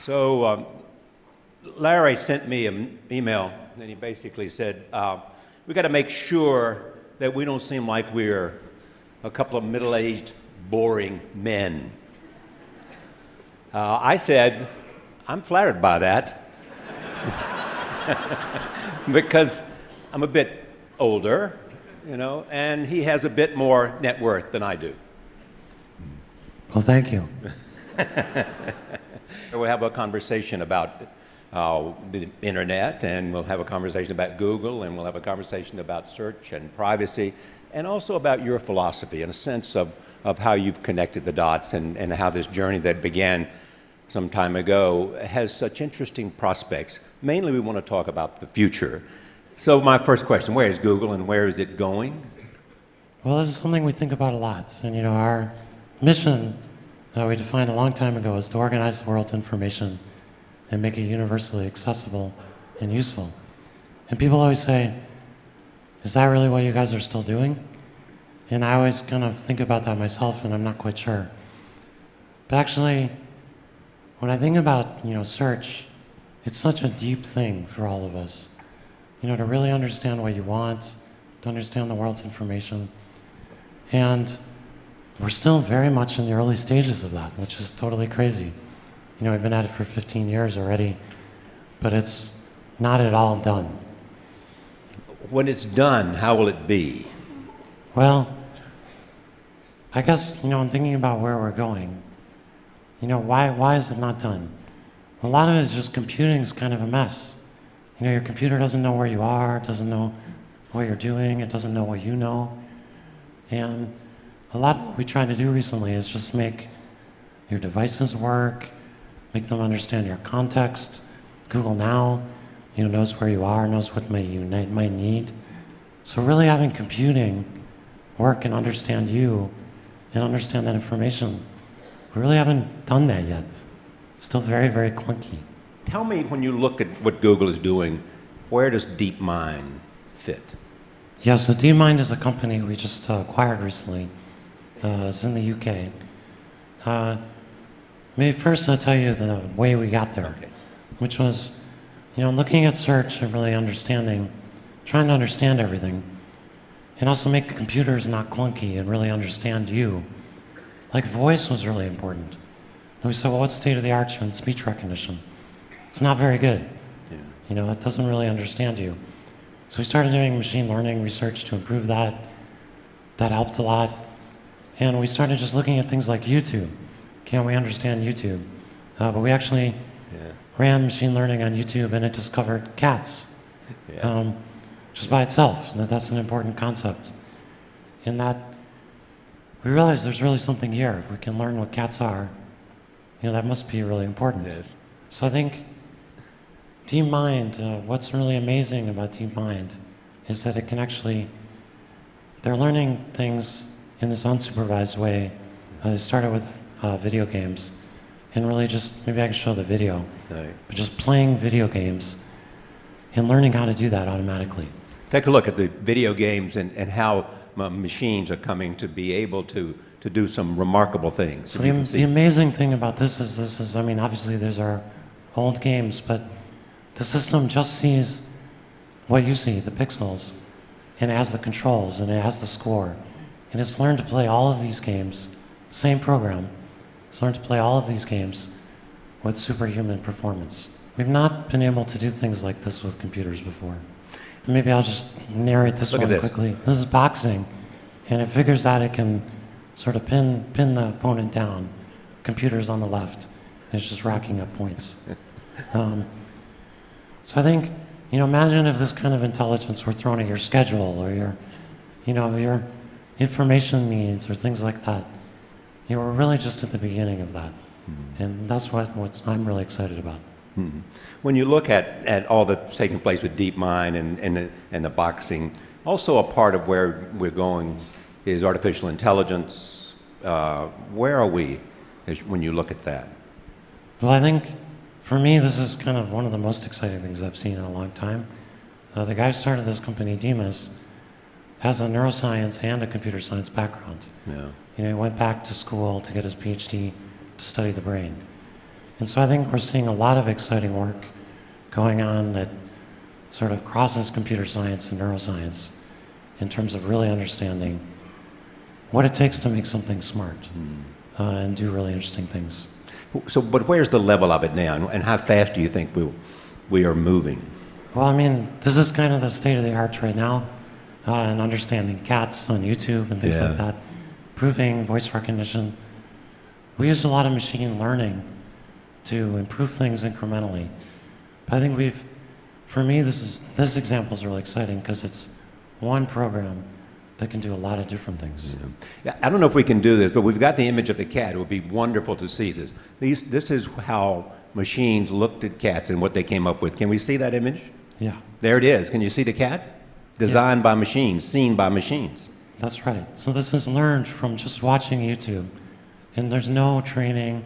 Larry sent me an email, and he basically said, we got to make sure that we don't seem like we're a couple of middle-aged, boring men. I said, I'm flattered by that, because I'm a bit older, you know, and he has a bit more net worth than I do. Well, thank you. We'll have a conversation about the internet, and we'll have a conversation about Google, and we'll have a conversation about search and privacy, and also about your philosophy and a sense of how you've connected the dots and how this journey that began some time ago has such interesting prospects. Mainly, we want to talk about the future. So my first question, where is Google and where is it going? Well, this is something we think about a lot. And, you know, our mission we defined a long time ago is to organize the world's information and make it universally accessible and useful. And people always say, is that really what you guys are still doing? And I always kind of think about that myself, and I'm not quite sure. But actually, when I think about, you know, search, it's such a deep thing for all of us. You know, to really understand what you want, to understand the world's information. And we're still very much in the early stages of that, which is totally crazy. You know, we've been at it for 15 years already, but it's not at all done. When it's done, how will it be? Well, I guess, you know, I'm thinking about where we're going. You know, why is it not done? A lot of it is just computing is kind of a mess. You know, your computer doesn't know where you are, it doesn't know what you're doing, it doesn't know what you know. And a lot of what we tried to do recently is just make your devices work, make them understand your context. Google Now, you know, knows where you are, knows what you might need. So really having computing work and understand you and understand that information, we really haven't done that yet. Still very, very clunky. Tell me, when you look at what Google is doing, where does DeepMind fit? Yeah, so DeepMind is a company we just acquired recently. It's in the UK. Maybe first I'll tell you the way we got there, okay. Which was, you know, looking at search and really understanding, trying to understand everything, and also make computers not clunky and really understand you. Like voice was really important. And we said, well, what's state of the art in speech recognition? It's not very good. Yeah. You know, it doesn't really understand you. So we started doing machine learning research to improve that. That helped a lot. And we started just looking at things like YouTube. Can we understand YouTube? But we actually ran machine learning on YouTube, and it discovered cats. Yeah. Just by itself. That's an important concept. In that we realized there's really something here. If we can learn what cats are, you know, that must be really important. Yes. So I think DeepMind, what's really amazing about DeepMind is that it can actually, they're learning things in this unsupervised way. They started with video games, and really just, maybe I can show the video, right. But just playing video games and learning how to do that automatically. Take a look at the video games and how machines are coming to be able to do some remarkable things. So the amazing thing about this is, I mean, obviously these are old games, but the system just sees what you see, the pixels, and it has the controls, and it has the score. And it's learned to play all of these games, same program, it's learned to play all of these games with superhuman performance. We've not been able to do things like this with computers before. Maybe I'll just narrate this one quickly. This is boxing, and it figures out it can sort of pin the opponent down. Computer's on the left, and it's just racking up points. So I think, you know, imagine if this kind of intelligence were thrown at your schedule or your, you know, your information needs or things like that. You know, we're really just at the beginning of that. Mm-hmm. And that's what I'm really excited about. Mm-hmm. When you look at all that's taking place with DeepMind and the boxing, also a part of where we're going is artificial intelligence. Where are we when you look at that? Well, I think for me, this is kind of one of the most exciting things I've seen in a long time. The guy who started this company, Demas, has a neuroscience and a computer science background. Yeah. You know, he went back to school to get his PhD to study the brain. And so I think we're seeing a lot of exciting work going on that sort of crosses computer science and neuroscience in terms of really understanding what it takes to make something smart and do really interesting things. So, but where's the level of it now, and how fast do you think we are moving? Well, I mean, this is kind of the state of the art right now, and understanding cats on YouTube and things like that, improving voice recognition. We used a lot of machine learning to improve things incrementally. But I think for me, this example is really exciting because it's one program that can do a lot of different things. Yeah. I don't know if we can do this, but we've got the image of the cat. It would be wonderful to see this. This is how machines looked at cats and what they came up with. Can we see that image? Yeah. There it is. Can you see the cat? Designed by machines, seen by machines. That's right. So this is learned from just watching YouTube. And there's no training,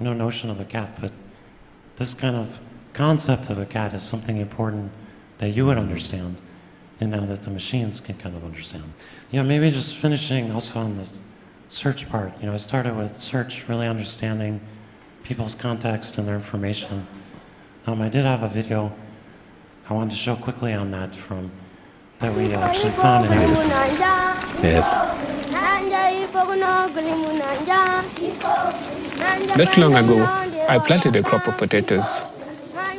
no notion of a cat, but this kind of concept of a cat is something important that you would understand, and now that the machines can kind of understand. Yeah, maybe just finishing also on the search part. You know, I started with search, really understanding people's context and their information. I did have a video I wanted to show quickly on that that we actually found in Yes. Not long ago, I planted a crop of potatoes.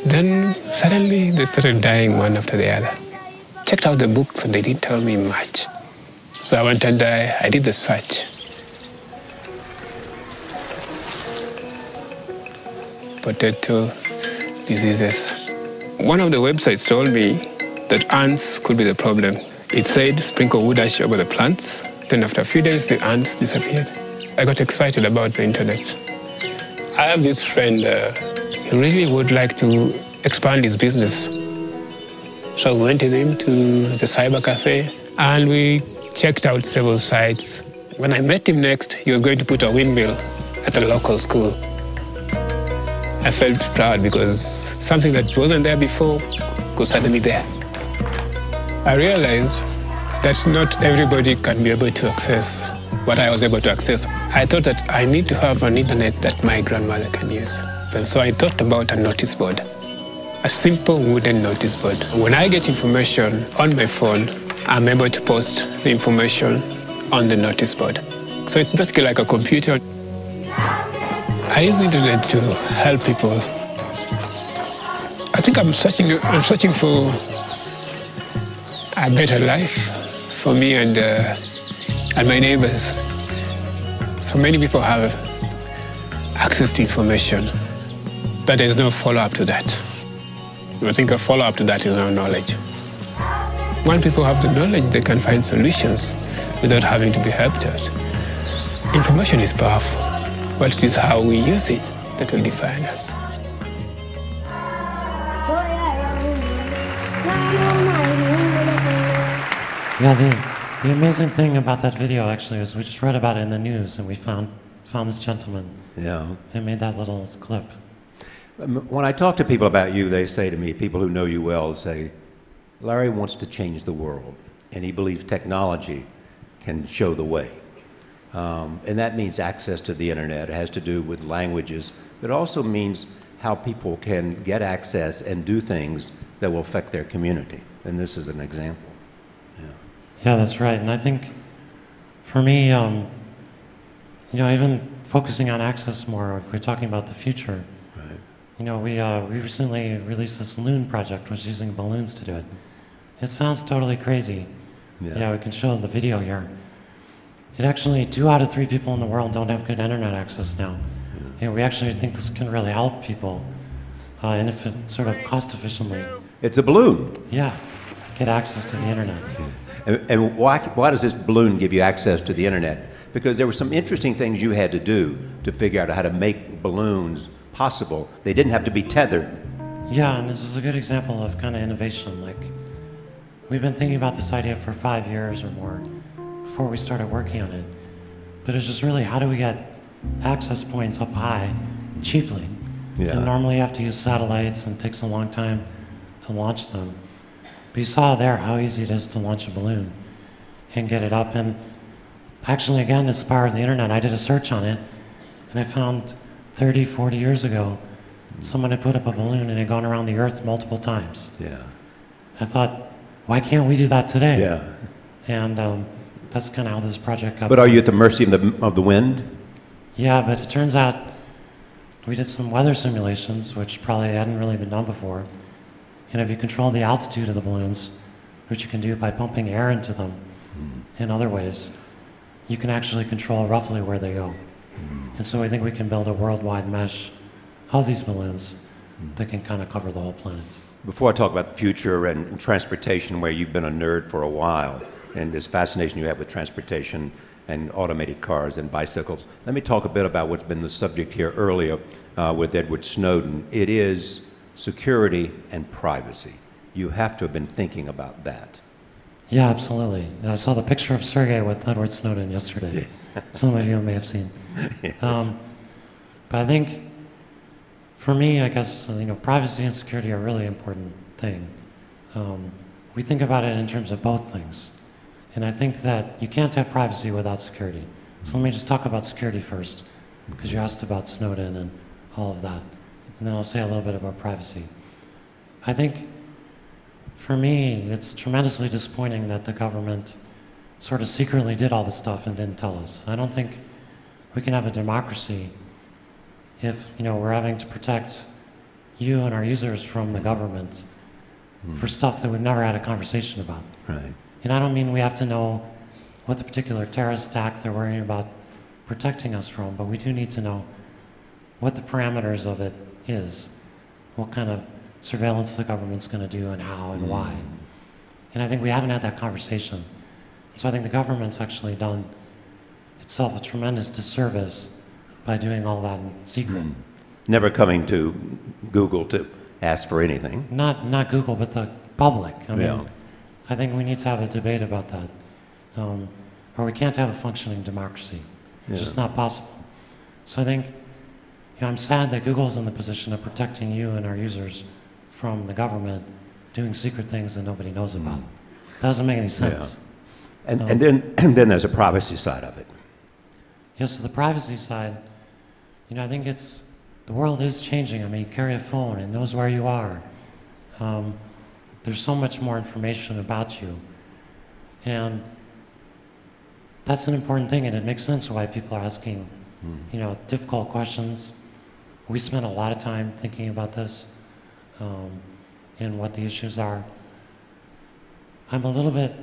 Then suddenly they started dying one after the other. Checked out the books and they didn't tell me much. So I went and I did the search. Potato diseases. One of the websites told me that ants could be the problem. It said sprinkle wood ash over the plants. Then after a few days, the ants disappeared. I got excited about the internet. I have this friend, he really would like to expand his business. So we went with him to the cyber cafe and we checked out several sites. When I met him next, he was going to put a windmill at a local school. I felt proud because something that wasn't there before was suddenly there. I realized that not everybody can be able to access what I was able to access. I thought that I need to have an internet that my grandmother can use. And so I thought about a notice board, a simple wooden notice board. When I get information on my phone, I'm able to post the information on the notice board. So it's basically like a computer. I use the internet to help people. I think I'm searching for a better life for me and my neighbors. So many people have access to information, but there's no follow-up to that. I think a follow-up to that is our knowledge. When people have the knowledge, they can find solutions without having to be helped out. Information is powerful, but it is how we use it that will define us. Yeah, the amazing thing about that video actually is we just read about it in the news and we found this gentleman. Yeah. And made that little clip. When I talk to people about you, they say to me, people who know you well say, Larry wants to change the world, and he believes technology can show the way. And that means access to the internet. It has to do with languages, but it also means how people can get access and do things that will affect their community. And this is an example. Yeah, that's right. And I think for me, even focusing on access more, if we're talking about the future, right. We recently released this loon project, which is using balloons to do it. It sounds totally crazy. Yeah, we can show the video here. It actually, 2 out of 3 people in the world don't have good internet access now. Yeah. And we actually think this can really help people, and if it sort of cost efficiently. It's a balloon. Yeah, get access to the internet. And why does this balloon give you access to the internet? Because there were some interesting things you had to do to figure out how to make balloons possible. They didn't have to be tethered. Yeah, and this is a good example of kind of innovation. Like, we've been thinking about this idea for 5 years or more before we started working on it. But it's just really, how do we get access points up high cheaply? Yeah. And normally you have to use satellites and it takes a long time to launch them. But you saw there how easy it is to launch a balloon and get it up. And actually, again, it's the power of the internet. I did a search on it, and I found 30, 40 years ago, someone had put up a balloon and had gone around the Earth multiple times. Yeah. I thought, why can't we do that today? Yeah. And that's kind of how this project got But are born. you at the mercy of the wind? Yeah, but it turns out we did some weather simulations, which probably hadn't really been done before. And if you control the altitude of the balloons, which you can do by pumping air into them in other ways, you can actually control roughly where they go. And so I think we can build a worldwide mesh of these balloons that can kind of cover the whole planet. Before I talk about the future and transportation, where you've been a nerd for a while, and this fascination you have with transportation and automated cars and bicycles, let me talk a bit about what's been the subject here earlier with Edward Snowden. It is security and privacy. You have to have been thinking about that. Yeah, absolutely. I saw the picture of Sergey with Edward Snowden yesterday. Some of you may have seen. But I think, for me, I guess, privacy and security are a really important thing. We think about it in terms of both things. And I think that you can't have privacy without security. So let me just talk about security first, because you asked about Snowden and all of that. And then I'll say a little bit about privacy. I think, for me, it's tremendously disappointing that the government sort of secretly did all this stuff and didn't tell us. I don't think we can have a democracy if we're having to protect you and our users from the government for stuff that we've never had a conversation about. Right. And I don't mean we have to know what the particular terrorist attack they're worrying about protecting us from, but we do need to know what the parameters of it is, what kind of surveillance the government's going to do and how and why. And I think we haven't had that conversation. So I think the government's actually done itself a tremendous disservice by doing all that in secret. Never coming to Google to ask for anything. Not Google, but the public. I mean, Yeah. I think we need to have a debate about that. Or we can't have a functioning democracy. It's just not possible. So I think, I'm sad that Google's in the position of protecting you and our users from the government doing secret things that nobody knows about. Doesn't make any sense. And then there's a privacy side of it. Yeah, so the privacy side, I think the world is changing. I mean, you carry a phone, it knows where you are. There's so much more information about you. And that's an important thing, and it makes sense why people are asking, difficult questions. We spend a lot of time thinking about this and what the issues are. I'm a little bit,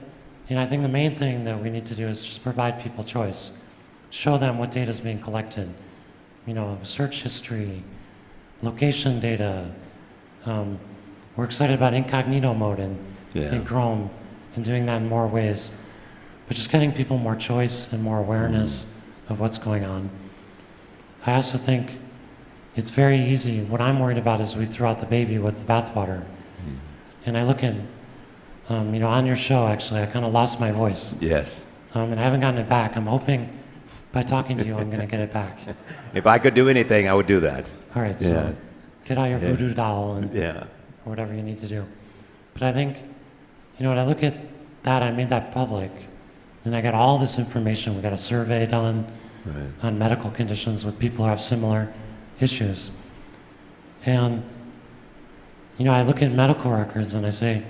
I think the main thing that we need to do is just provide people choice. Show them what data is being collected. Search history, location data. We're excited about incognito mode in Chrome and doing that in more ways. But just getting people more choice and more awareness of what's going on. I also think it's very easy. What I'm worried about is we throw out the baby with the bathwater. And I look at, on your show, actually, I kind of lost my voice. Yes. And I haven't gotten it back. I'm hoping by talking to you, I'm going to get it back. If I could do anything, I would do that. All right, so get out your voodoo doll and or whatever you need to do. But I think, when I look at that, I made that public, and I got all this information. We got a survey done on medical conditions with people who have similar issues. And, I look at medical records and I say,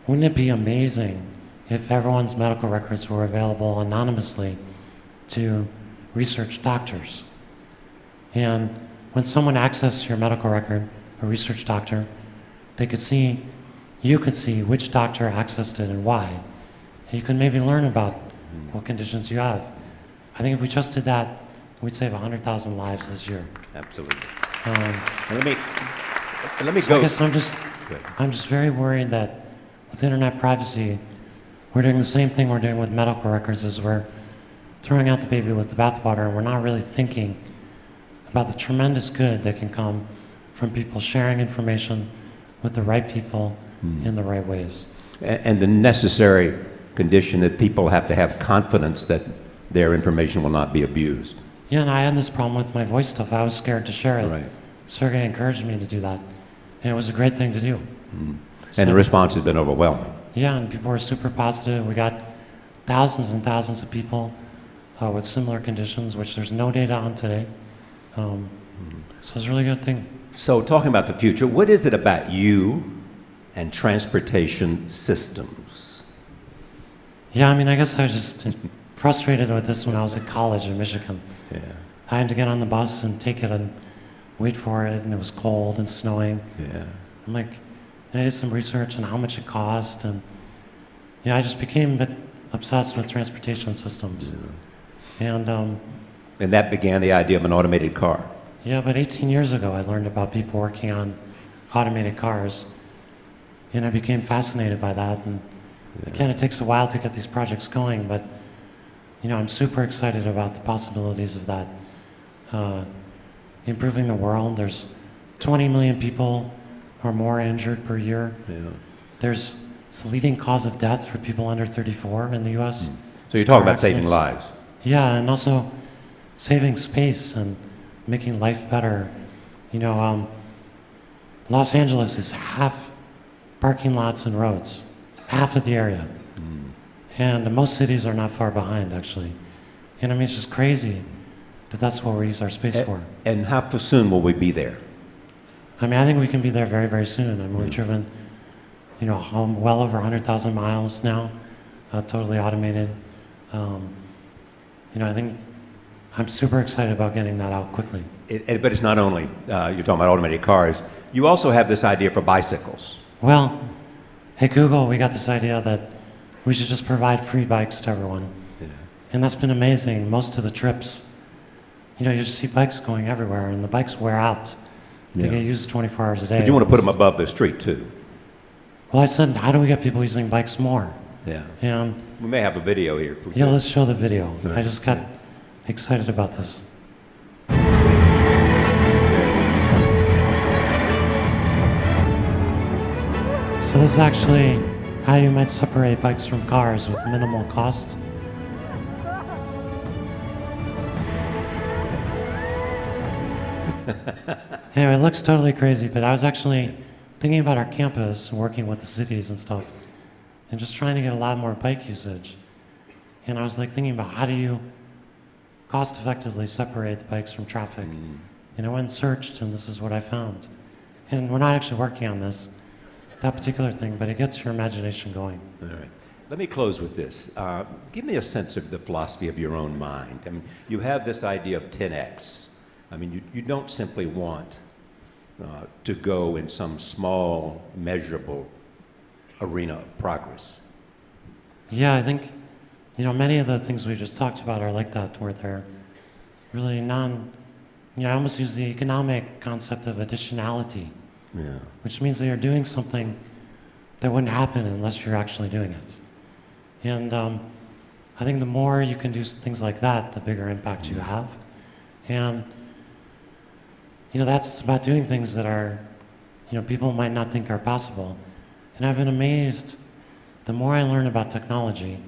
wouldn't it be amazing if everyone's medical records were available anonymously to research doctors? And when someone accesses your medical record, a research doctor, you could see which doctor accessed it and why. And you could maybe learn about what conditions you have. I think if we just did that, we'd save 100,000 lives this year. Absolutely. Let me So go. I guess I'm just very worried that with internet privacy, we're doing the same thing we're doing with medical records, is we're throwing out the baby with the bathwater, and we're not really thinking about the tremendous good that can come from people sharing information with the right people in the right ways. And the necessary condition that people have to have confidence that their information will not be abused. Yeah, and I had this problem with my voice stuff. I was scared to share it. Right. Sergey encouraged me to do that, and it was a great thing to do. And the response has been overwhelming. Yeah, and people were super positive. We got thousands and thousands of people with similar conditions, which there's no data on today. So it's a really good thing. So talking about the future, what is it about you and transportation systems? Yeah, I mean, I guess I was just frustrated with this when I was at college in Michigan. Yeah. I had to get on the bus and take it and wait for it, and it was cold and snowing. Yeah. I'm like, I did some research on how much it cost, and yeah, I just became a bit obsessed with transportation systems. Yeah. And that began the idea of an automated car. Yeah, but 18 years ago, I learned about people working on automated cars, and I became fascinated by that. And again, it takes a while to get these projects going, but you know, I'm super excited about the possibilities of that improving the world. There's 20 million people or more injured per year. Yeah. It's the leading cause of death for people under 34 in the U.S. So you're talking about saving lives. Yeah, and also saving space and making life better. You know, Los Angeles is half parking lots and roads, half of the area. And most cities are not far behind, actually. And I mean, it's just crazy that that's what we use our space for. And how soon will we be there? I mean, I think we can be there very, very soon. I mean, we've driven, you know, well over 100,000 miles now, totally automated. You know, I think I'm super excited about getting that out quickly. But it's not only, you're talking about automated cars, you also have this idea for bicycles. Well, at Google, we got this idea that we should just provide free bikes to everyone. Yeah. And that's been amazing. Most of the trips, you know, you just see bikes going everywhere, and the bikes wear out. They get used 24 hours a day. But you want to put them above the street, too. Well, I said, how do we get people using bikes more? Yeah. And we may have a video here. yeah, let's show the video. I just got excited about this. So this is actually how you might separate bikes from cars with minimal cost. Anyway, it looks totally crazy, but I was actually thinking about our campus, working with the cities and stuff, and just trying to get a lot more bike usage. And I was like thinking about how do you cost effectively separate the bikes from traffic. And I went and searched, and this is what I found. And we're not actually working on this, that particular thing, but it gets your imagination going. All right. Let me close with this. Give me a sense of the philosophy of your own mind. I mean, you have this idea of 10x. I mean, you don't simply want to go in some small, measurable arena of progress. Yeah, I think, you know, many of the things we just talked about are like that, where they're really you know, I almost use the economic concept of additionality, which means that you're doing something that wouldn't happen unless you're actually doing it. And I think the more you can do things like that, the bigger impact you have. And you know, that's about doing things that are, you know, people might not think are possible. And I've been amazed, the more I learn about technology,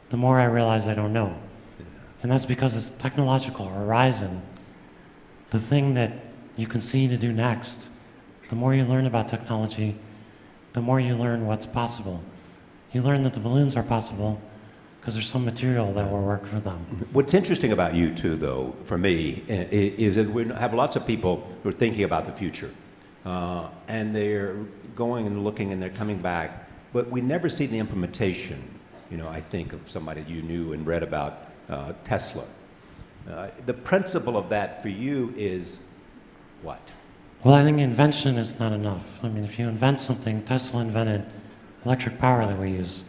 the more I realize I don't know. And that's because it's technological horizon, the thing that you can see to do next. The more you learn about technology, the more you learn what's possible. You learn that the balloons are possible because there's some material that will work for them. What's interesting about you too, though, for me, is that we have lots of people who are thinking about the future. And they're going and looking and they're coming back, but we never see the implementation. You know, I think of somebody you knew and read about, Tesla. The principle of that for you is what? Well, I think invention is not enough. I mean, if you invent something, Tesla invented electric power that we use,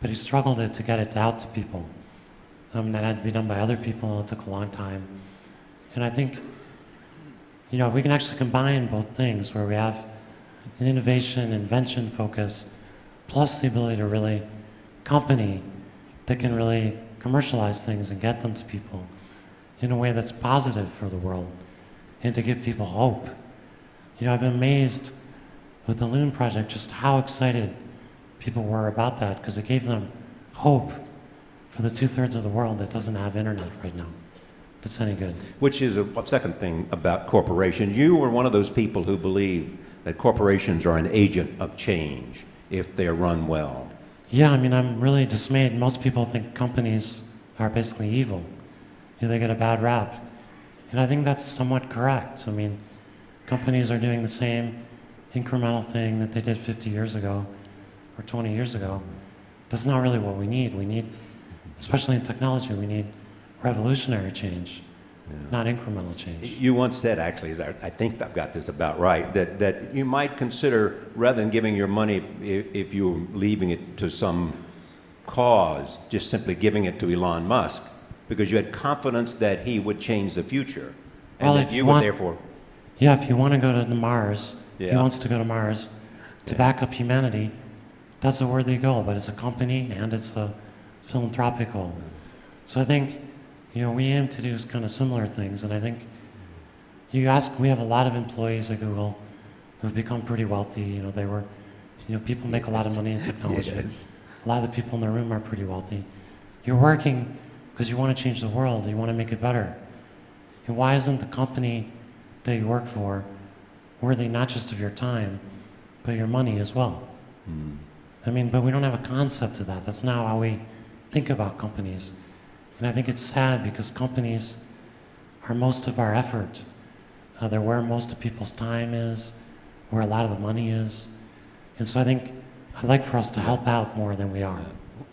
but he struggled to get it out to people. That had to be done by other people, it took a long time. And I think, you know, if we can actually combine both things, where we have an innovation, invention focus, plus the ability to really company that can really commercialize things and get them to people in a way that's positive for the world and to give people hope. You know, I've been amazed with the Loon project just how excited people were about that, because it gave them hope for the 2/3 of the world that doesn't have internet right now. That's any good. Which is a second thing about corporations. You were one of those people who believe that corporations are an agent of change if they're run well. Yeah, I mean, I'm really dismayed. Most people think companies are basically evil. You know, they get a bad rap. And I think that's somewhat correct. I mean, companies are doing the same incremental thing that they did 50 years ago or 20 years ago. That's not really what we need. We need, especially in technology, we need revolutionary change, not incremental change. You once said, actually, I think I've got this about right, that you might consider, rather than giving your money, if you were leaving it to some cause, just simply giving it to Elon Musk, because you had confidence that he would change the future. And Well, that if you you would want, therefore... yeah, if you want to go to Mars, he Yeah. wants to go to Mars to back up humanity. That's a worthy goal, but it's a company and it's a philanthropic goal. So I think, you know, we aim to do kind of similar things, and I think you ask, we have a lot of employees at Google who've become pretty wealthy. You know, they were, you know, people make a lot of money in technology. Yes. A lot of the people in the room are pretty wealthy. You're working because you want to change the world, you want to make it better. And why isn't the company that you work for worthy not just of your time, but your money as well? I mean, but we don't have a concept of that. That's not how we think about companies. And I think it's sad because companies are most of our effort. They're where most of people's time is, where a lot of the money is. And so I think I'd like for us to help out more than we are.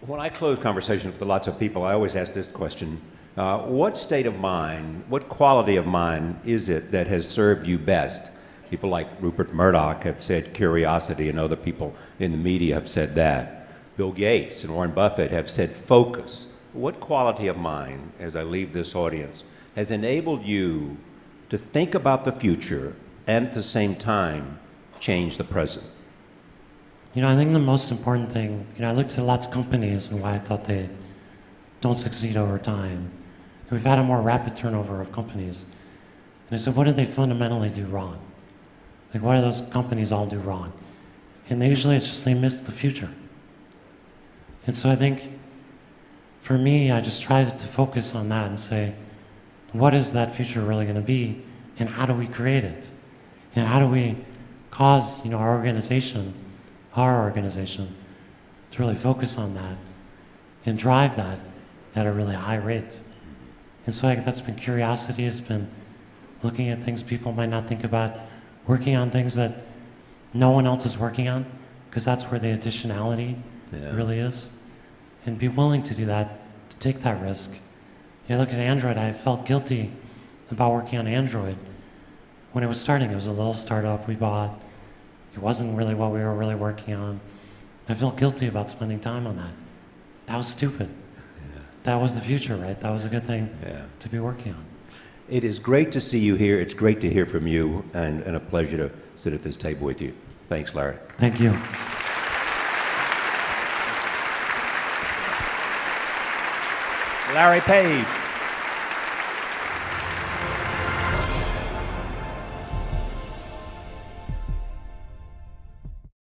When I close conversations with lots of people, I always ask this question. What state of mind, what quality of mind is it that has served you best? People like Rupert Murdoch have said curiosity, and other people in the media have said that. Bill Gates and Warren Buffett have said focus. What quality of mind, as I leave this audience, has enabled you to think about the future and at the same time change the present? You know, I think the most important thing, you know, I looked at lots of companies and why I thought they don't succeed over time. We've had a more rapid turnover of companies. And I said, what did they fundamentally do wrong? Like, what do those companies all do wrong? And usually it's just they miss the future. And so I think, for me, I just tried to focus on that and say, what is that future really going to be? And how do we create it? And how do we cause, you know, our organization to really focus on that and drive that at a really high rate? And so that's been curiosity. It's been looking at things people might not think about, working on things that no one else is working on, because that's where the additionality really is. And be willing to do that, to take that risk. You look at Android, I felt guilty about working on Android. When it was starting, it was a little startup we bought. It wasn't really what we were really working on. I felt guilty about spending time on that. That was stupid. That was the future, right? That was a good thing to be working on. It is great to see you here. It's great to hear from you, and a pleasure to sit at this table with you. Thanks, Larry. Thank you. Larry Page.